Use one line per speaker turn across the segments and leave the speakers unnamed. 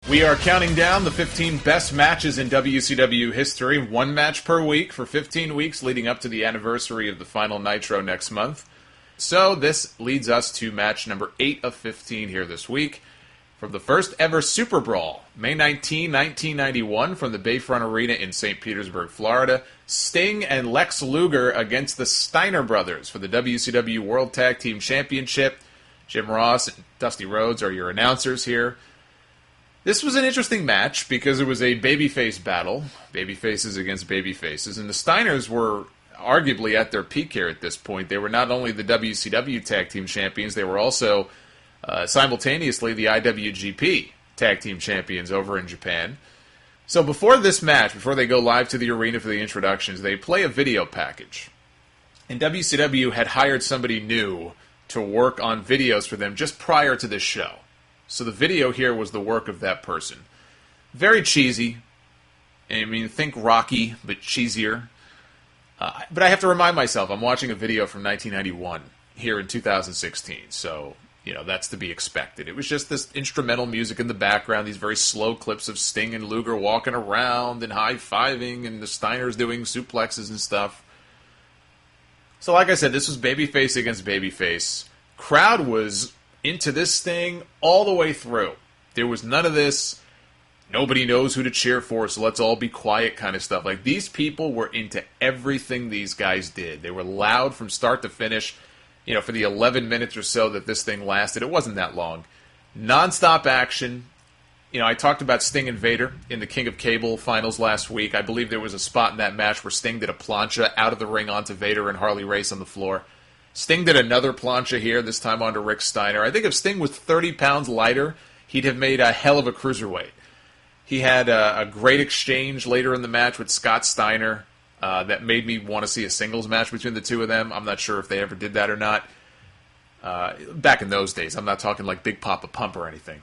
We are counting down the 15 best matches in WCW history, one match per week for 15 weeks leading up to the anniversary of the final Nitro next month. So this leads us to match number 8 of 15 here this week. From the first ever SuperBrawl, May 19, 1991, from the Bayfront Arena in St. Petersburg, Florida, Sting and Lex Luger against the Steiner Brothers for the WCW World Tag Team Championship. Jim Ross and Dusty Rhodes are your announcers here. This was an interesting match because it was a babyface battle, babyfaces against babyfaces, and the Steiners were arguably at their peak here at this point. They were not only the WCW Tag Team Champions, they were also simultaneously the IWGP Tag Team Champions over in Japan. So before this match, before they go live to the arena for the introductions, they play a video package. And WCW had hired somebody new to work on videos for them just prior to this show. So the video here was the work of that person. Very cheesy. I mean, think Rocky, but cheesier. But I have to remind myself, I'm watching a video from 1991 here in 2016, so that's to be expected. It was just this instrumental music in the background, these very slow clips of Sting and Luger walking around and high-fiving, and the Steiners doing suplexes and stuff. So like I said, this was babyface against babyface. Crowd was into this thing all the way through. There was none of this, nobody knows who to cheer for, so let's all be quiet kind of stuff. Like, these people were into everything these guys did. They were loud from start to finish. For the 11 minutes or so that this thing lasted, it wasn't that long. Non-stop action. I talked about Sting and Vader in the King of Cable finals last week. I believe there was a spot in that match where Sting did a plancha out of the ring onto Vader and Harley Race on the floor. Sting did another plancha here, this time onto Rick Steiner. I think if Sting was 30 pounds lighter, he'd have made a hell of a cruiserweight. He had a great exchange later in the match with Scott Steiner. That made me want to see a singles match between the two of them. I'm not sure if they ever did that or not. Back in those days, I'm not talking like Big Papa Pump or anything.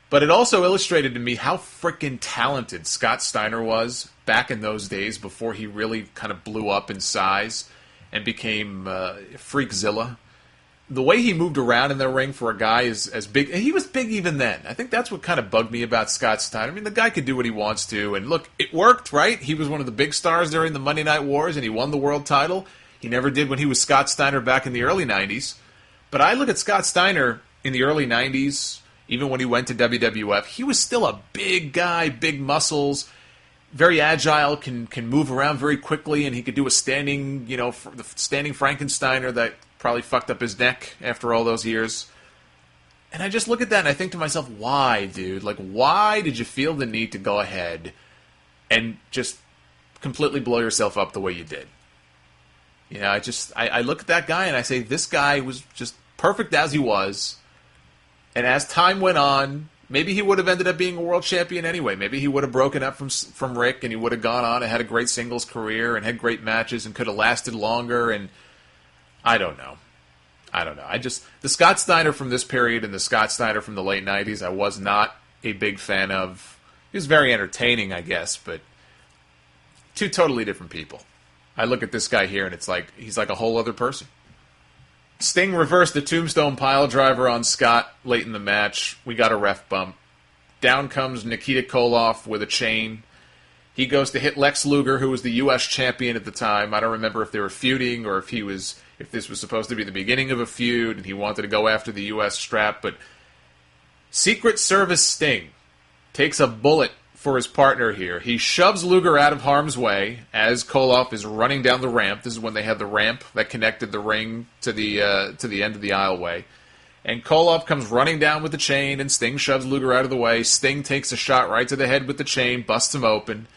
But it also illustrated to me how freaking talented Scott Steiner was back in those days before he really kind of blew up in size and became Freakzilla. The way he moved around in the ring for a guy is as big. And he was big even then. I think that's what kind of bugged me about Scott Steiner. I mean, the guy could do what he wants to. And look, it worked, right? He was one of the big stars during the Monday Night Wars, and he won the world title. He never did when he was Scott Steiner back in the early 90s. But I look at Scott Steiner in the early 90s, even when he went to WWF, he was still a big guy, big muscles, very agile, can move around very quickly, and he could do a standing, the standing Frankensteiner that probably fucked up his neck after all those years. And I just look at that and I think to myself, why, dude? Like, why did you feel the need to go ahead and just completely blow yourself up the way you did? I look at that guy and I say, this guy was just perfect as he was. And as time went on, maybe he would have ended up being a world champion anyway. Maybe he would have broken up from Rick and he would have gone on and had a great singles career and had great matches and could have lasted longer. And I don't know. The Scott Steiner from this period and the Scott Steiner from the late 90s, I was not a big fan of. He was very entertaining, I guess, but two totally different people. I look at this guy here and it's like, he's like a whole other person. Sting reversed the tombstone pile driver on Scott late in the match. We got a ref bump. Down comes Nikita Koloff with a chain. He goes to hit Lex Luger, who was the U.S. champion at the time. I don't remember if they were feuding or if this was supposed to be the beginning of a feud and he wanted to go after the U.S. strap. But Secret Service Sting takes a bullet for his partner here. He shoves Luger out of harm's way as Koloff is running down the ramp. This is when they had the ramp that connected the ring to the end of the aisleway. And Koloff comes running down with the chain, and Sting shoves Luger out of the way. Sting takes a shot right to the head with the chain, busts him open.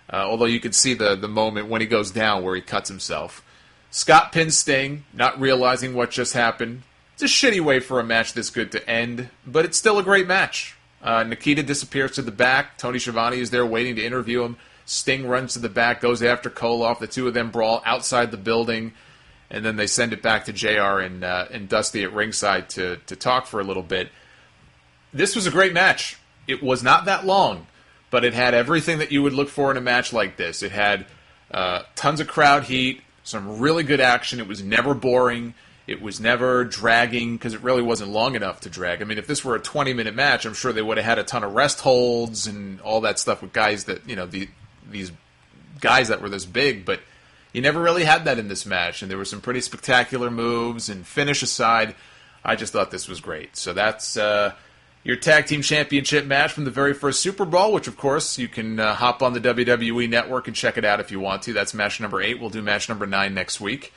Although you can see the moment when he goes down where he cuts himself. Scott pins Sting, not realizing what just happened. It's a shitty way for a match this good to end, but it's still a great match. Nikita disappears to the back. Tony Schiavone is there waiting to interview him. Sting runs to the back, goes after Koloff. The two of them brawl outside the building, and then they send it back to JR and Dusty at ringside to talk for a little bit. This was a great match. It was not that long, but it had everything that you would look for in a match like this. It had tons of crowd heat, some really good action. It was never boring. It was never dragging because it really wasn't long enough to drag. I mean, if this were a 20-minute match, I'm sure they would have had a ton of rest holds and all that stuff with guys that, these guys that were this big, but you never really had that in this match, and there were some pretty spectacular moves, and finish aside, I just thought this was great. So that's your Tag Team Championship match from the very first SuperBrawl, which, of course, you can hop on the WWE Network and check it out if you want to. That's match number 8. We'll do match number 9 next week.